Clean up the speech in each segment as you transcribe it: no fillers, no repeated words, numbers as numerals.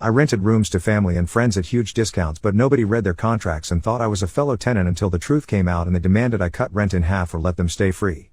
I rented rooms to family and friends at huge discounts, but nobody read their contracts and thought I was a fellow tenant until the truth came out and they demanded I cut rent in half or let them stay free.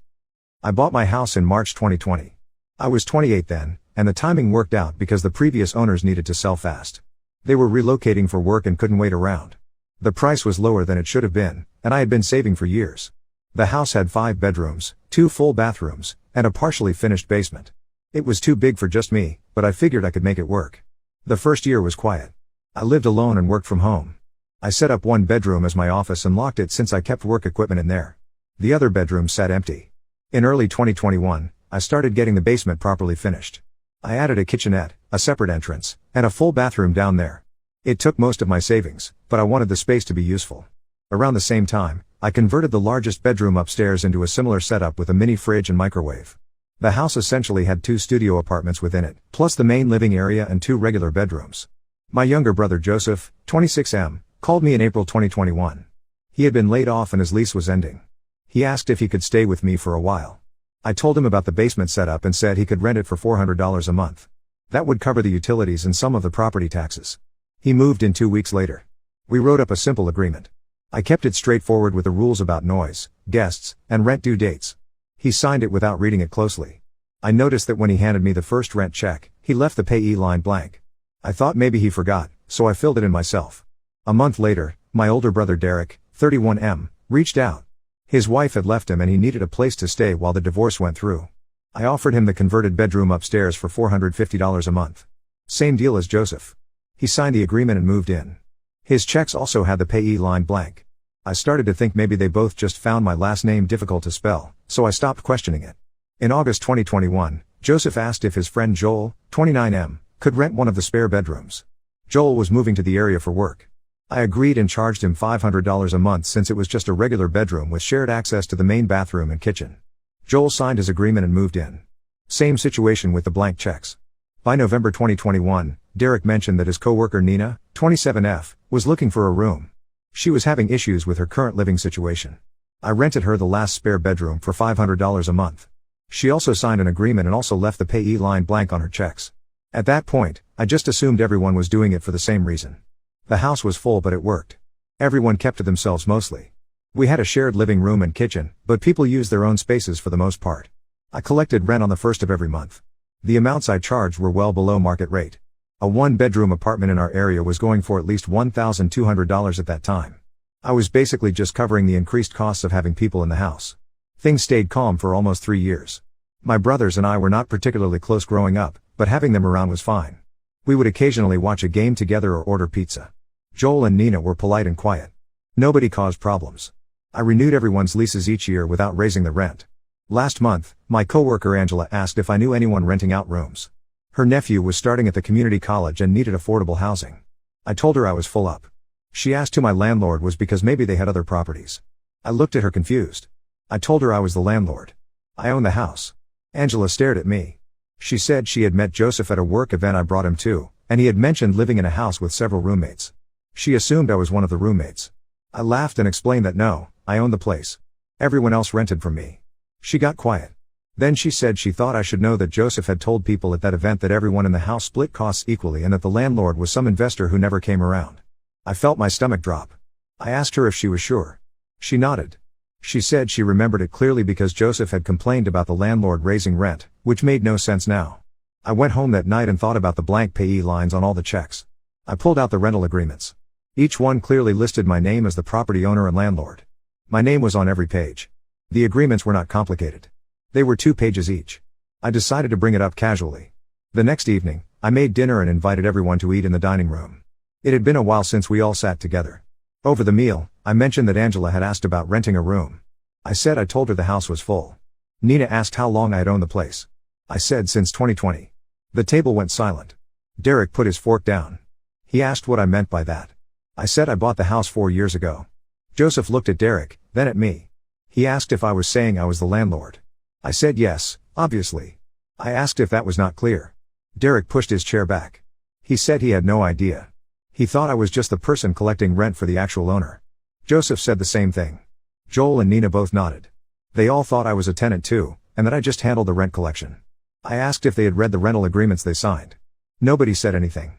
I bought my house in March 2020. I was 28 then, and the timing worked out because the previous owners needed to sell fast. They were relocating for work and couldn't wait around. The price was lower than it should have been, and I had been saving for years. The house had 5 bedrooms, 2 full bathrooms, and a partially finished basement. It was too big for just me, but I figured I could make it work. The first year was quiet. I lived alone and worked from home. I set up one bedroom as my office and locked it since I kept work equipment in there. The other bedroom sat empty. In early 2021, I started getting the basement properly finished. I added a kitchenette, a separate entrance, and a full bathroom down there. It took most of my savings, but I wanted the space to be useful. Around the same time, I converted the largest bedroom upstairs into a similar setup with a mini fridge and microwave. The house essentially had 2 studio apartments within it, plus the main living area and 2 regular bedrooms. My younger brother Joseph, 26M, called me in April 2021. He had been laid off and his lease was ending. He asked if he could stay with me for a while. I told him about the basement setup and said he could rent it for $400 a month. That would cover the utilities and some of the property taxes. He moved in 2 weeks later. We wrote up a simple agreement. I kept it straightforward with the rules about noise, guests, and rent due dates. He signed it without reading it closely. I noticed that when he handed me the first rent check, he left the payee line blank. I thought maybe he forgot, so I filled it in myself. A month later, my older brother Derek, 31M, reached out. His wife had left him and he needed a place to stay while the divorce went through. I offered him the converted bedroom upstairs for $450 a month. Same deal as Joseph. He signed the agreement and moved in. His checks also had the payee line blank. I started to think maybe they both just found my last name difficult to spell, so I stopped questioning it. In August 2021, Joseph asked if his friend Joel, 29M, could rent one of the spare bedrooms. Joel was moving to the area for work. I agreed and charged him $500 a month since it was just a regular bedroom with shared access to the main bathroom and kitchen. Joel signed his agreement and moved in. Same situation with the blank checks. By November 2021, Derek mentioned that his coworker Nina, 27F, was looking for a room. She was having issues with her current living situation. I rented her the last spare bedroom for $500 a month. She also signed an agreement and also left the payee line blank on her checks. At that point, I just assumed everyone was doing it for the same reason. The house was full but it worked. Everyone kept to themselves mostly. We had a shared living room and kitchen, but people used their own spaces for the most part. I collected rent on the first of every month. The amounts I charged were well below market rate. A 1-bedroom apartment in our area was going for at least $1,200 at that time. I was basically just covering the increased costs of having people in the house. Things stayed calm for almost 3 years. My brothers and I were not particularly close growing up, but having them around was fine. We would occasionally watch a game together or order pizza. Joel and Nina were polite and quiet. Nobody caused problems. I renewed everyone's leases each year without raising the rent. Last month, my coworker Angela asked if I knew anyone renting out rooms. Her nephew was starting at the community college and needed affordable housing. I told her I was full up. She asked who my landlord was because maybe they had other properties. I looked at her confused. I told her I was the landlord. I own the house. Angela stared at me. She said she had met Joseph at a work event I brought him to, and he had mentioned living in a house with several roommates. She assumed I was one of the roommates. I laughed and explained that no, I owned the place. Everyone else rented from me. She got quiet. Then she said she thought I should know that Joseph had told people at that event that everyone in the house split costs equally and that the landlord was some investor who never came around. I felt my stomach drop. I asked her if she was sure. She nodded. She said she remembered it clearly because Joseph had complained about the landlord raising rent, which made no sense now. I went home that night and thought about the blank payee lines on all the checks. I pulled out the rental agreements. Each one clearly listed my name as the property owner and landlord. My name was on every page. The agreements were not complicated. They were 2 pages each. I decided to bring it up casually. The next evening, I made dinner and invited everyone to eat in the dining room. It had been a while since we all sat together. Over the meal, I mentioned that Angela had asked about renting a room. I said I told her the house was full. Nina asked how long I had owned the place. I said since 2020. The table went silent. Derek put his fork down. He asked what I meant by that. I said I bought the house 4 years ago. Joseph looked at Derek, then at me. He asked if I was saying I was the landlord. I said yes, obviously. I asked if that was not clear. Derek pushed his chair back. He said he had no idea. He thought I was just the person collecting rent for the actual owner. Joseph said the same thing. Joel and Nina both nodded. They all thought I was a tenant too, and that I just handled the rent collection. I asked if they had read the rental agreements they signed. Nobody said anything.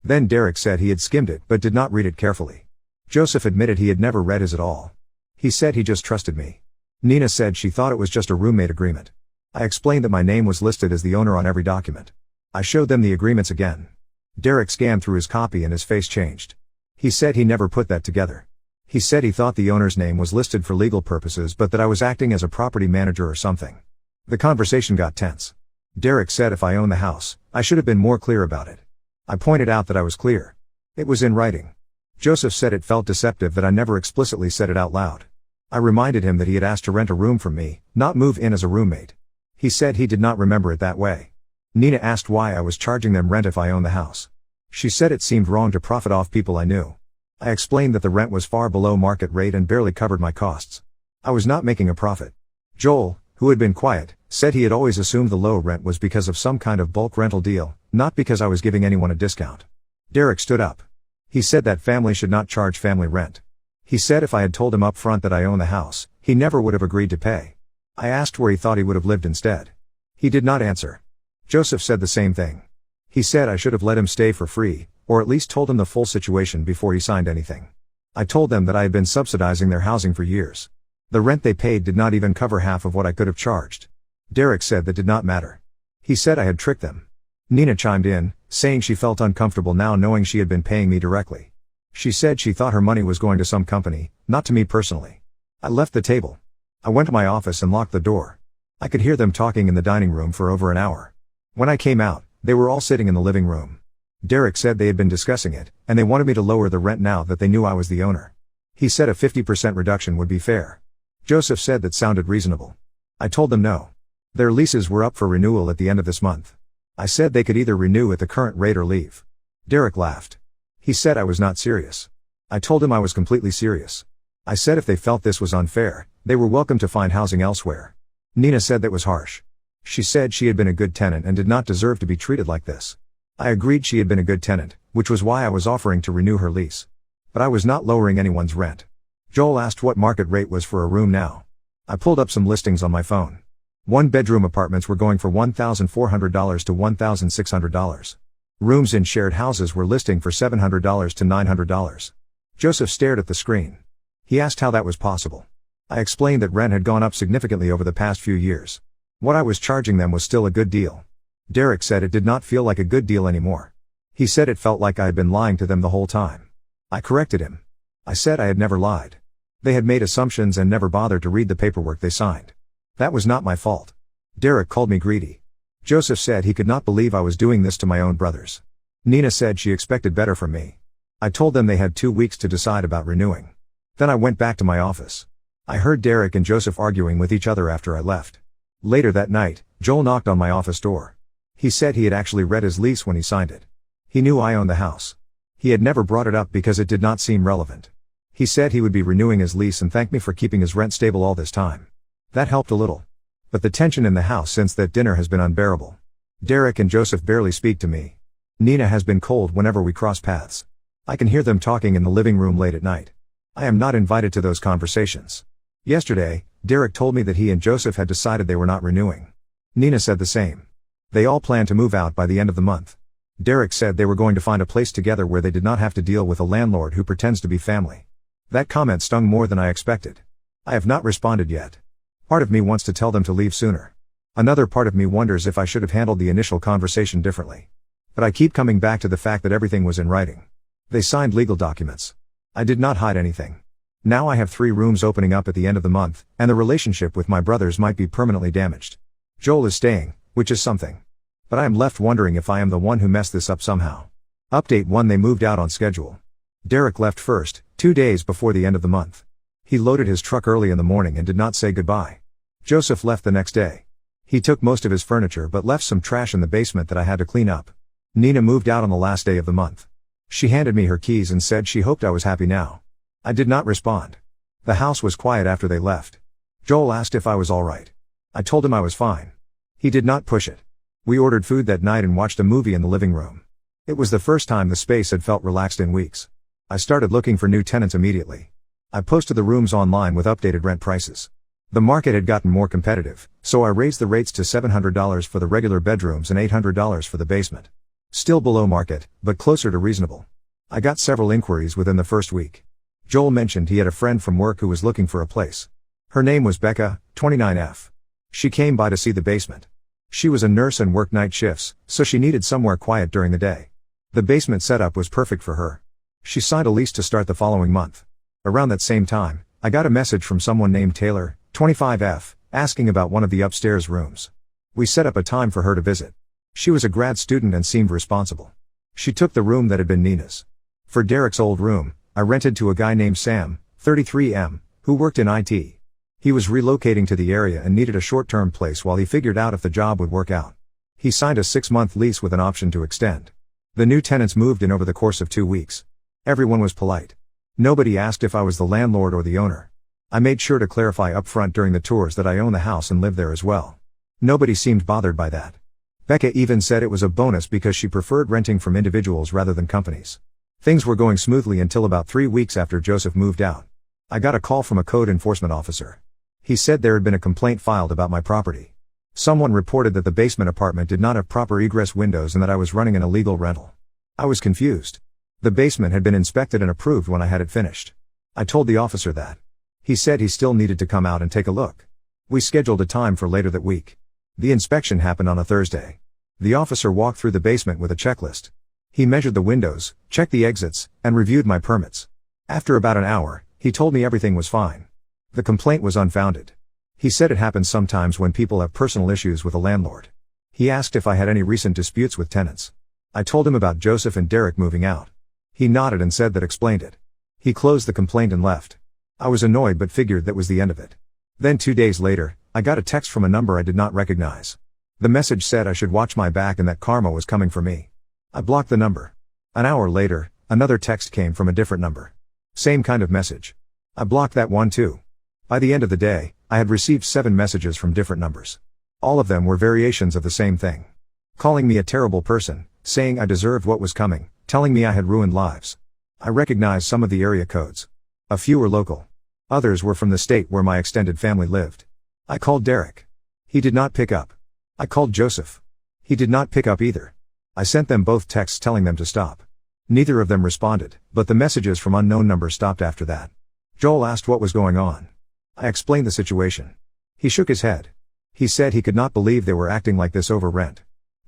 Then Derek said he had skimmed it but did not read it carefully. Joseph admitted he had never read his at all. He said he just trusted me. Nina said she thought it was just a roommate agreement. I explained that my name was listed as the owner on every document. I showed them the agreements again. Derek scanned through his copy and his face changed. He said he never put that together. He said he thought the owner's name was listed for legal purposes but that I was acting as a property manager or something. The conversation got tense. Derek said if I owned the house, I should have been more clear about it. I pointed out that I was clear. It was in writing. Joseph said it felt deceptive that I never explicitly said it out loud. I reminded him that he had asked to rent a room from me, not move in as a roommate. He said he did not remember it that way. Nina asked why I was charging them rent if I owned the house. She said it seemed wrong to profit off people I knew. I explained that the rent was far below market rate and barely covered my costs. I was not making a profit. Joel, who had been quiet, said he had always assumed the low rent was because of some kind of bulk rental deal, not because I was giving anyone a discount. Derek stood up. He said that family should not charge family rent. He said if I had told him up front that I own the house, he never would have agreed to pay. I asked where he thought he would have lived instead. He did not answer. Joseph said the same thing. He said I should have let him stay for free, or at least told him the full situation before he signed anything. I told them that I had been subsidizing their housing for years. The rent they paid did not even cover half of what I could have charged. Derek said that did not matter. He said I had tricked them. Nina chimed in, saying she felt uncomfortable now knowing she had been paying me directly. She said she thought her money was going to some company, not to me personally. I left the table. I went to my office and locked the door. I could hear them talking in the dining room for over an hour. When I came out, they were all sitting in the living room. Derek said they had been discussing it, and they wanted me to lower the rent now that they knew I was the owner. He said a 50% reduction would be fair. Joseph said that sounded reasonable. I told them no. Their leases were up for renewal at the end of this month. I said they could either renew at the current rate or leave. Derek laughed. He said I was not serious. I told him I was completely serious. I said if they felt this was unfair, they were welcome to find housing elsewhere. Nina said that was harsh. She said she had been a good tenant and did not deserve to be treated like this. I agreed she had been a good tenant, which was why I was offering to renew her lease. But I was not lowering anyone's rent. Joel asked what market rate was for a room now. I pulled up some listings on my phone. One-bedroom apartments were going for $1,400 to $1,600. Rooms in shared houses were listing for $700 to $900. Joseph stared at the screen. He asked how that was possible. I explained that rent had gone up significantly over the past few years. What I was charging them was still a good deal. Derek said it did not feel like a good deal anymore. He said it felt like I had been lying to them the whole time. I corrected him. I said I had never lied. They had made assumptions and never bothered to read the paperwork they signed. That was not my fault. Derek called me greedy. Joseph said he could not believe I was doing this to my own brothers. Nina said she expected better from me. I told them they had 2 weeks to decide about renewing. Then I went back to my office. I heard Derek and Joseph arguing with each other after I left. Later that night, Joel knocked on my office door. He said he had actually read his lease when he signed it. He knew I owned the house. He had never brought it up because it did not seem relevant. He said he would be renewing his lease and thanked me for keeping his rent stable all this time. That helped a little. But the tension in the house since that dinner has been unbearable. Derek and Joseph barely speak to me. Nina has been cold whenever we cross paths. I can hear them talking in the living room late at night. I am not invited to those conversations. Yesterday, Derek told me that he and Joseph had decided they were not renewing. Nina said the same. They all plan to move out by the end of the month. Derek said they were going to find a place together where they did not have to deal with a landlord who pretends to be family. That comment stung more than I expected. I have not responded yet. Part of me wants to tell them to leave sooner. Another part of me wonders if I should have handled the initial conversation differently. But I keep coming back to the fact that everything was in writing. They signed legal documents. I did not hide anything. Now I have 3 rooms opening up at the end of the month, and the relationship with my brothers might be permanently damaged. Joel is staying, which is something. But I am left wondering if I am the one who messed this up somehow. Update 1: They moved out on schedule. Derek left first, 2 days before the end of the month. He loaded his truck early in the morning and did not say goodbye. Joseph left the next day. He took most of his furniture but left some trash in the basement that I had to clean up. Nina moved out on the last day of the month. She handed me her keys and said she hoped I was happy now. I did not respond. The house was quiet after they left. Joel asked if I was all right. I told him I was fine. He did not push it. We ordered food that night and watched a movie in the living room. It was the first time the space had felt relaxed in weeks. I started looking for new tenants immediately. I posted the rooms online with updated rent prices. The market had gotten more competitive, so I raised the rates to $700 for the regular bedrooms and $800 for the basement. Still below market, but closer to reasonable. I got several inquiries within the first week. Joel mentioned he had a friend from work who was looking for a place. Her name was Becca, 29F. She came by to see the basement. She was a nurse and worked night shifts, so she needed somewhere quiet during the day. The basement setup was perfect for her. She signed a lease to start the following month. Around that same time, I got a message from someone named Taylor, 25F, asking about one of the upstairs rooms. We set up a time for her to visit. She was a grad student and seemed responsible. She took the room that had been Nina's. For Derek's old room, I rented to a guy named Sam, 33M, who worked in IT. He was relocating to the area and needed a short-term place while he figured out if the job would work out. He signed a 6-month lease with an option to extend. The new tenants moved in over the course of 2 weeks. Everyone was polite. Nobody asked if I was the landlord or the owner. I made sure to clarify up front during the tours that I own the house and live there as well. Nobody seemed bothered by that. Becca even said it was a bonus because she preferred renting from individuals rather than companies. Things were going smoothly until about 3 weeks after Joseph moved out. I got a call from a code enforcement officer. He said there had been a complaint filed about my property. Someone reported that the basement apartment did not have proper egress windows and that I was running an illegal rental. I was confused. The basement had been inspected and approved when I had it finished. I told the officer that. He said he still needed to come out and take a look. We scheduled a time for later that week. The inspection happened on a Thursday. The officer walked through the basement with a checklist. He measured the windows, checked the exits, and reviewed my permits. After about an hour, he told me everything was fine. The complaint was unfounded. He said it happens sometimes when people have personal issues with a landlord. He asked if I had any recent disputes with tenants. I told him about Joseph and Derek moving out. He nodded and said that explained it. He closed the complaint and left. I was annoyed but figured that was the end of it. Then 2 days later, I got a text from a number I did not recognize. The message said I should watch my back and that karma was coming for me. I blocked the number. An hour later, another text came from a different number. Same kind of message. I blocked that one too. By the end of the day, I had received 7 messages from different numbers. All of them were variations of the same thing. Calling me a terrible person, saying I deserved what was coming, telling me I had ruined lives. I recognized some of the area codes. A few were local. Others were from the state where my extended family lived. I called Derek. He did not pick up. I called Joseph. He did not pick up either. I sent them both texts telling them to stop. Neither of them responded, but the messages from unknown numbers stopped after that. Joel asked what was going on. I explained the situation. He shook his head. He said he could not believe they were acting like this over rent.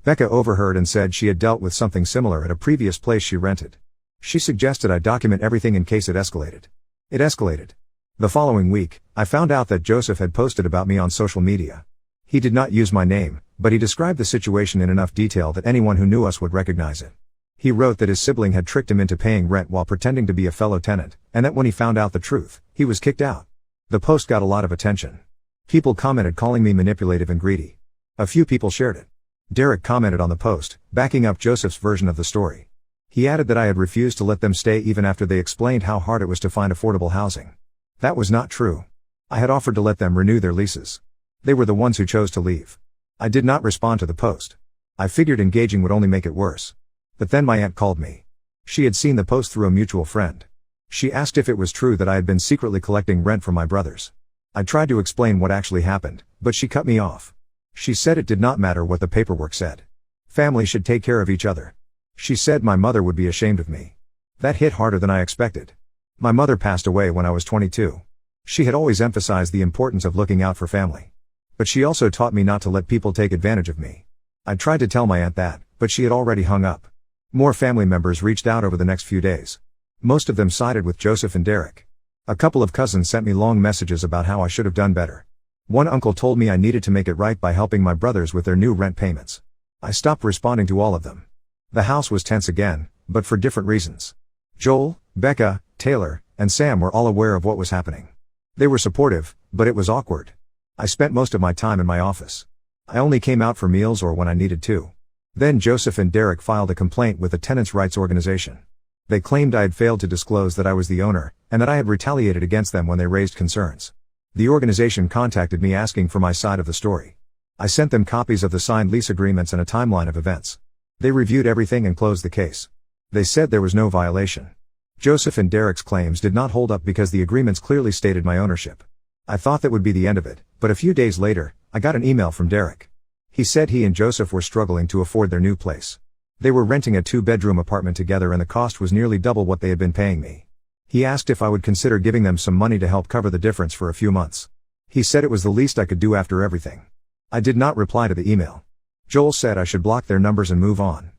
Becca overheard and said she had dealt with something similar at a previous place she rented. She suggested I document everything in case it escalated. It escalated. The following week, I found out that Joseph had posted about me on social media. He did not use my name, but he described the situation in enough detail that anyone who knew us would recognize it. He wrote that his sibling had tricked him into paying rent while pretending to be a fellow tenant, and that when he found out the truth, he was kicked out. The post got a lot of attention. People commented calling me manipulative and greedy. A few people shared it. Derek commented on the post, backing up Joseph's version of the story. He added that I had refused to let them stay even after they explained how hard it was to find affordable housing. That was not true. I had offered to let them renew their leases. They were the ones who chose to leave. I did not respond to the post. I figured engaging would only make it worse. But then my aunt called me. She had seen the post through a mutual friend. She asked if it was true that I had been secretly collecting rent from my brothers. I tried to explain what actually happened, but she cut me off. She said it did not matter what the paperwork said. Family should take care of each other. She said my mother would be ashamed of me. That hit harder than I expected. My mother passed away when I was 22. She had always emphasized the importance of looking out for family. But she also taught me not to let people take advantage of me. I tried to tell my aunt that, but she had already hung up. More family members reached out over the next few days. Most of them sided with Joseph and Derek. A couple of cousins sent me long messages about how I should have done better. One uncle told me I needed to make it right by helping my brothers with their new rent payments. I stopped responding to all of them. The house was tense again, but for different reasons. Joel, Becca, Taylor, and Sam were all aware of what was happening. They were supportive, but it was awkward. I spent most of my time in my office. I only came out for meals or when I needed to. Then Joseph and Derek filed a complaint with the tenants' rights organization. They claimed I had failed to disclose that I was the owner, and that I had retaliated against them when they raised concerns. The organization contacted me asking for my side of the story. I sent them copies of the signed lease agreements and a timeline of events. They reviewed everything and closed the case. They said there was no violation. Joseph and Derek's claims did not hold up because the agreements clearly stated my ownership. I thought that would be the end of it, but a few days later, I got an email from Derek. He said he and Joseph were struggling to afford their new place. They were renting a 2-bedroom apartment together and the cost was nearly double what they had been paying me. He asked if I would consider giving them some money to help cover the difference for a few months. He said it was the least I could do after everything. I did not reply to the email. Joel said I should block their numbers and move on.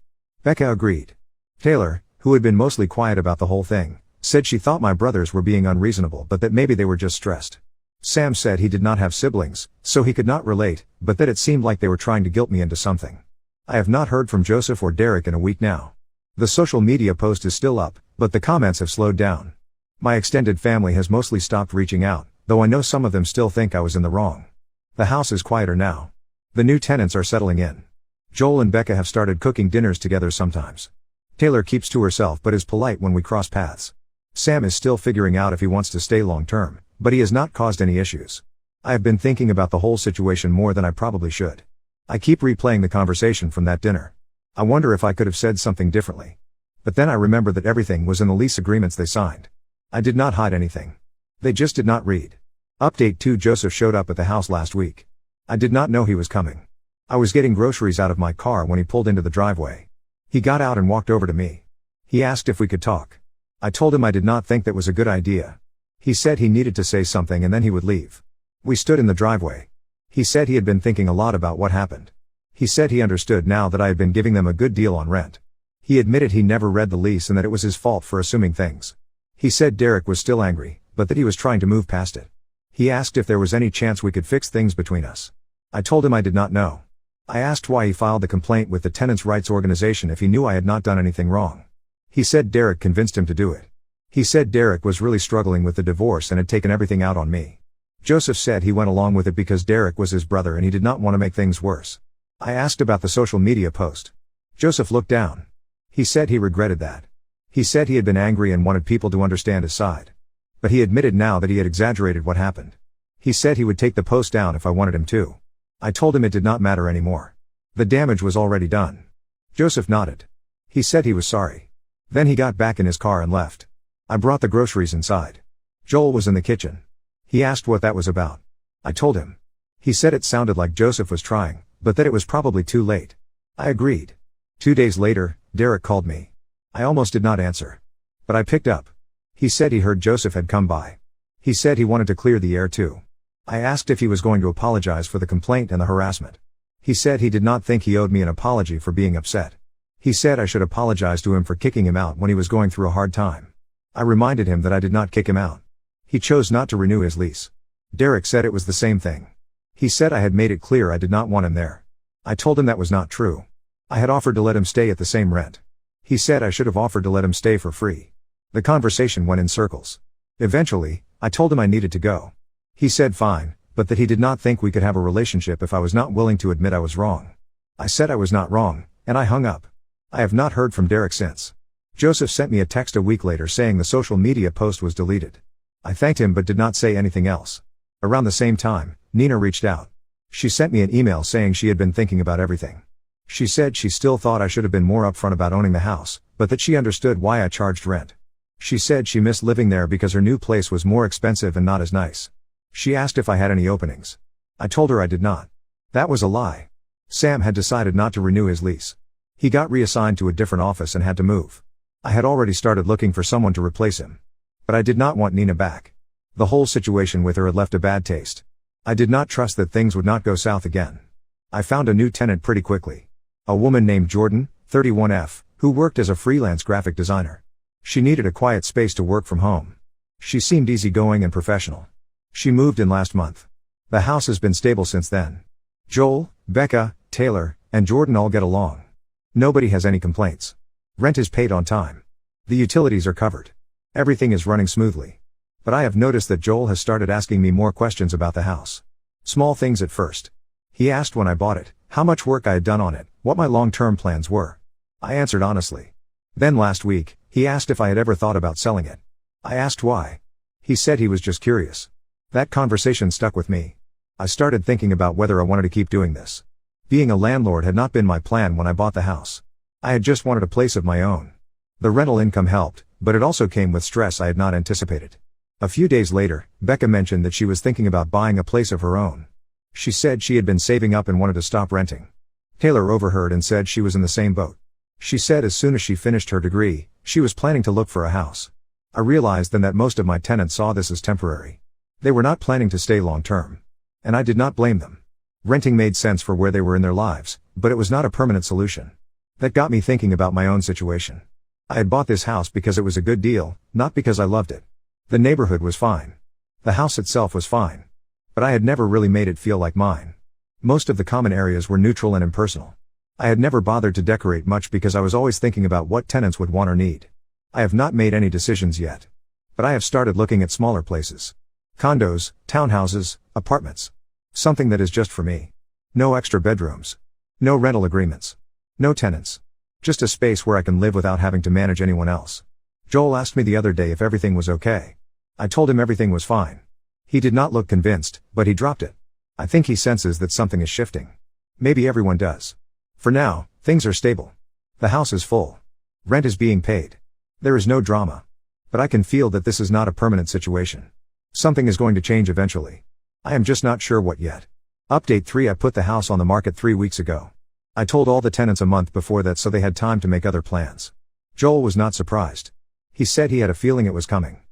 Becca agreed. Taylor, who had been mostly quiet about the whole thing, said she thought my brothers were being unreasonable but that maybe they were just stressed. Sam said he did not have siblings, so he could not relate, but that it seemed like they were trying to guilt me into something. I have not heard from Joseph or Derek in a week now. The social media post is still up, but the comments have slowed down. My extended family has mostly stopped reaching out, though I know some of them still think I was in the wrong. The house is quieter now. The new tenants are settling in. Joel and Becca have started cooking dinners together sometimes. Taylor keeps to herself but is polite when we cross paths. Sam is still figuring out if he wants to stay long term, but he has not caused any issues. I have been thinking about the whole situation more than I probably should. I keep replaying the conversation from that dinner. I wonder if I could have said something differently. But then I remember that everything was in the lease agreements they signed. I did not hide anything. They just did not read. Update 2: Joseph showed up at the house last week. I did not know he was coming. I was getting groceries out of my car when he pulled into the driveway. He got out and walked over to me. He asked if we could talk. I told him I did not think that was a good idea. He said he needed to say something and then he would leave. We stood in the driveway. He said he had been thinking a lot about what happened. He said he understood now that I had been giving them a good deal on rent. He admitted he never read the lease and that it was his fault for assuming things. He said Derek was still angry, but that he was trying to move past it. He asked if there was any chance we could fix things between us. I told him I did not know. I asked why he filed the complaint with the tenants' rights organization if he knew I had not done anything wrong. He said Derek convinced him to do it. He said Derek was really struggling with the divorce and had taken everything out on me. Joseph said he went along with it because Derek was his brother and he did not want to make things worse. I asked about the social media post. Joseph looked down. He said he regretted that. He said he had been angry and wanted people to understand his side. But he admitted now that he had exaggerated what happened. He said he would take the post down if I wanted him to. I told him it did not matter anymore. The damage was already done. Joseph nodded. He said he was sorry. Then he got back in his car and left. I brought the groceries inside. Joel was in the kitchen. He asked what that was about. I told him. He said it sounded like Joseph was trying, but that it was probably too late. I agreed. 2 days later, Derek called me. I almost did not answer. But I picked up. He said he heard Joseph had come by. He said he wanted to clear the air too. I asked if he was going to apologize for the complaint and the harassment. He said he did not think he owed me an apology for being upset. He said I should apologize to him for kicking him out when he was going through a hard time. I reminded him that I did not kick him out. He chose not to renew his lease. Derek said it was the same thing. He said I had made it clear I did not want him there. I told him that was not true. I had offered to let him stay at the same rent. He said I should have offered to let him stay for free. The conversation went in circles. Eventually, I told him I needed to go. He said fine, but that he did not think we could have a relationship if I was not willing to admit I was wrong. I said I was not wrong, and I hung up. I have not heard from Derek since. Joseph sent me a text a week later saying the social media post was deleted. I thanked him but did not say anything else. Around the same time, Nina reached out. She sent me an email saying she had been thinking about everything. She said she still thought I should have been more upfront about owning the house, but that she understood why I charged rent. She said she missed living there because her new place was more expensive and not as nice. She asked if I had any openings. I told her I did not. That was a lie. Sam had decided not to renew his lease. He got reassigned to a different office and had to move. I had already started looking for someone to replace him. But I did not want Nina back. The whole situation with her had left a bad taste. I did not trust that things would not go south again. I found a new tenant pretty quickly. A woman named Jordan, 31F, who worked as a freelance graphic designer. She needed a quiet space to work from home. She seemed easygoing and professional. She moved in last month. The house has been stable since then. Joel, Becca, Taylor, and Jordan all get along. Nobody has any complaints. Rent is paid on time. The utilities are covered. Everything is running smoothly. But I have noticed that Joel has started asking me more questions about the house. Small things at first. He asked when I bought it, how much work I had done on it, what my long-term plans were. I answered honestly. Then last week, he asked if I had ever thought about selling it. I asked why. He said he was just curious. That conversation stuck with me. I started thinking about whether I wanted to keep doing this. Being a landlord had not been my plan when I bought the house. I had just wanted a place of my own. The rental income helped, but it also came with stress I had not anticipated. A few days later, Becca mentioned that she was thinking about buying a place of her own. She said she had been saving up and wanted to stop renting. Taylor overheard and said she was in the same boat. She said as soon as she finished her degree, she was planning to look for a house. I realized then that most of my tenants saw this as temporary. They were not planning to stay long term. And I did not blame them. Renting made sense for where they were in their lives, but it was not a permanent solution. That got me thinking about my own situation. I had bought this house because it was a good deal, not because I loved it. The neighborhood was fine. The house itself was fine. But I had never really made it feel like mine. Most of the common areas were neutral and impersonal. I had never bothered to decorate much because I was always thinking about what tenants would want or need. I have not made any decisions yet. But I have started looking at smaller places. Condos, townhouses, apartments. Something that is just for me. No extra bedrooms. No rental agreements. No tenants. Just a space where I can live without having to manage anyone else. Joel asked me the other day if everything was okay. I told him everything was fine. He did not look convinced, but he dropped it. I think he senses that something is shifting. Maybe everyone does. For now, things are stable. The house is full. Rent is being paid. There is no drama. But I can feel that this is not a permanent situation. Something is going to change eventually. I am just not sure what yet. Update 3: I put the house on the market 3 weeks ago. I told all the tenants a month before that so they had time to make other plans. Joel was not surprised. He said he had a feeling it was coming.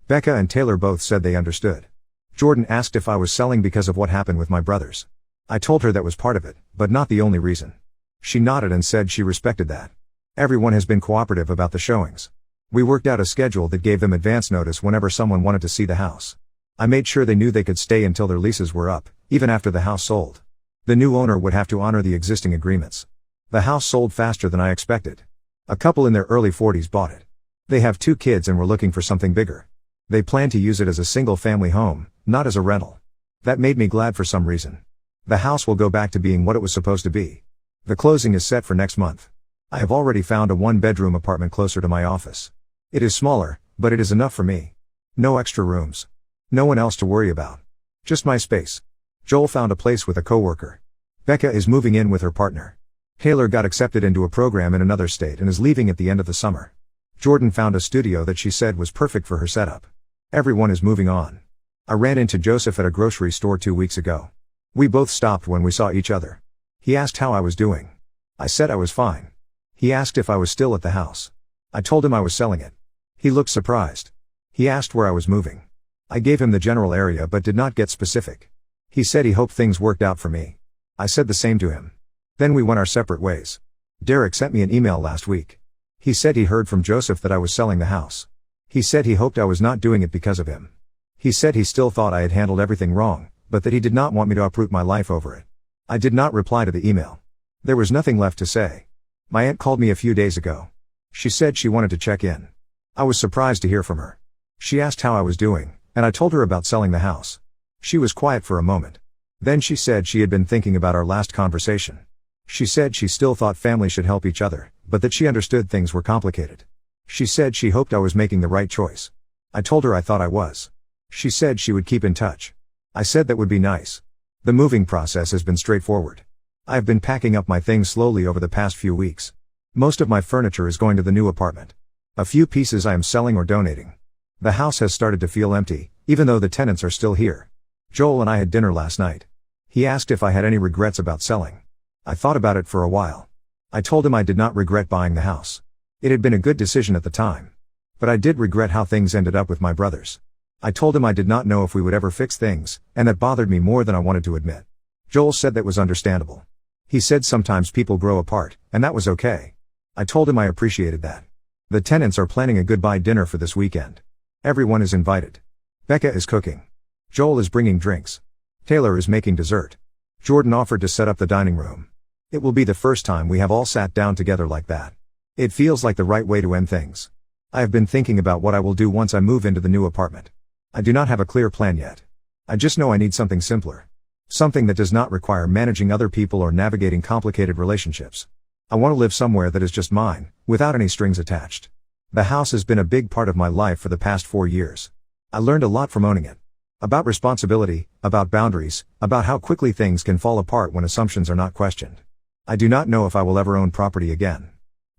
Becca and Taylor both said they understood. Jordan asked if I was selling because of what happened with my brothers. I told her that was part of it, but not the only reason. She nodded and said she respected that. Everyone has been cooperative about the showings. We worked out a schedule that gave them advance notice whenever someone wanted to see the house. I made sure they knew they could stay until their leases were up, even after the house sold. The new owner would have to honor the existing agreements. The house sold faster than I expected. A couple in their early 40s bought it. They have 2 kids and were looking for something bigger. They plan to use it as a single-family home, not as a rental. That made me glad for some reason. The house will go back to being what it was supposed to be. The closing is set for next month. I have already found a 1-bedroom apartment closer to my office. It is smaller, but it is enough for me. No extra rooms. No one else to worry about. Just my space. Joel found a place with a coworker. Becca is moving in with her partner. Taylor got accepted into a program in another state and is leaving at the end of the summer. Jordan found a studio that she said was perfect for her setup. Everyone is moving on. I ran into Joseph at a grocery store 2 weeks ago. We both stopped when we saw each other. He asked how I was doing. I said I was fine. He asked if I was still at the house. I told him I was selling it. He looked surprised. He asked where I was moving. I gave him the general area but did not get specific. He said he hoped things worked out for me. I said the same to him. Then we went our separate ways. Derek sent me an email last week. He said he heard from Joseph that I was selling the house. He said he hoped I was not doing it because of him. He said he still thought I had handled everything wrong, but that he did not want me to uproot my life over it. I did not reply to the email. There was nothing left to say. My aunt called me a few days ago. She said she wanted to check in. I was surprised to hear from her. She asked how I was doing, and I told her about selling the house. She was quiet for a moment. Then she said she had been thinking about our last conversation. She said she still thought family should help each other, but that she understood things were complicated. She said she hoped I was making the right choice. I told her I thought I was. She said she would keep in touch. I said that would be nice. The moving process has been straightforward. I have been packing up my things slowly over the past few weeks. Most of my furniture is going to the new apartment. A few pieces I am selling or donating. The house has started to feel empty, even though the tenants are still here. Joel and I had dinner last night. He asked if I had any regrets about selling. I thought about it for a while. I told him I did not regret buying the house. It had been a good decision at the time. But I did regret how things ended up with my brothers. I told him I did not know if we would ever fix things, and that bothered me more than I wanted to admit. Joel said that was understandable. He said sometimes people grow apart, and that was okay. I told him I appreciated that. The tenants are planning a goodbye dinner for this weekend. Everyone is invited. Becca is cooking. Joel is bringing drinks. Taylor is making dessert. Jordan offered to set up the dining room. It will be the first time we have all sat down together like that. It feels like the right way to end things. I have been thinking about what I will do once I move into the new apartment. I do not have a clear plan yet. I just know I need something simpler. Something that does not require managing other people or navigating complicated relationships. I want to live somewhere that is just mine, without any strings attached. The house has been a big part of my life for the past 4 years. I learned a lot from owning it. About responsibility, about boundaries, about how quickly things can fall apart when assumptions are not questioned. I do not know if I will ever own property again.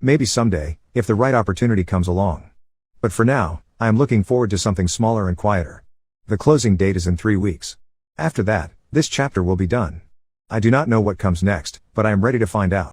Maybe someday, if the right opportunity comes along. But for now, I am looking forward to something smaller and quieter. The closing date is in 3 weeks. After that, this chapter will be done. I do not know what comes next, but I am ready to find out.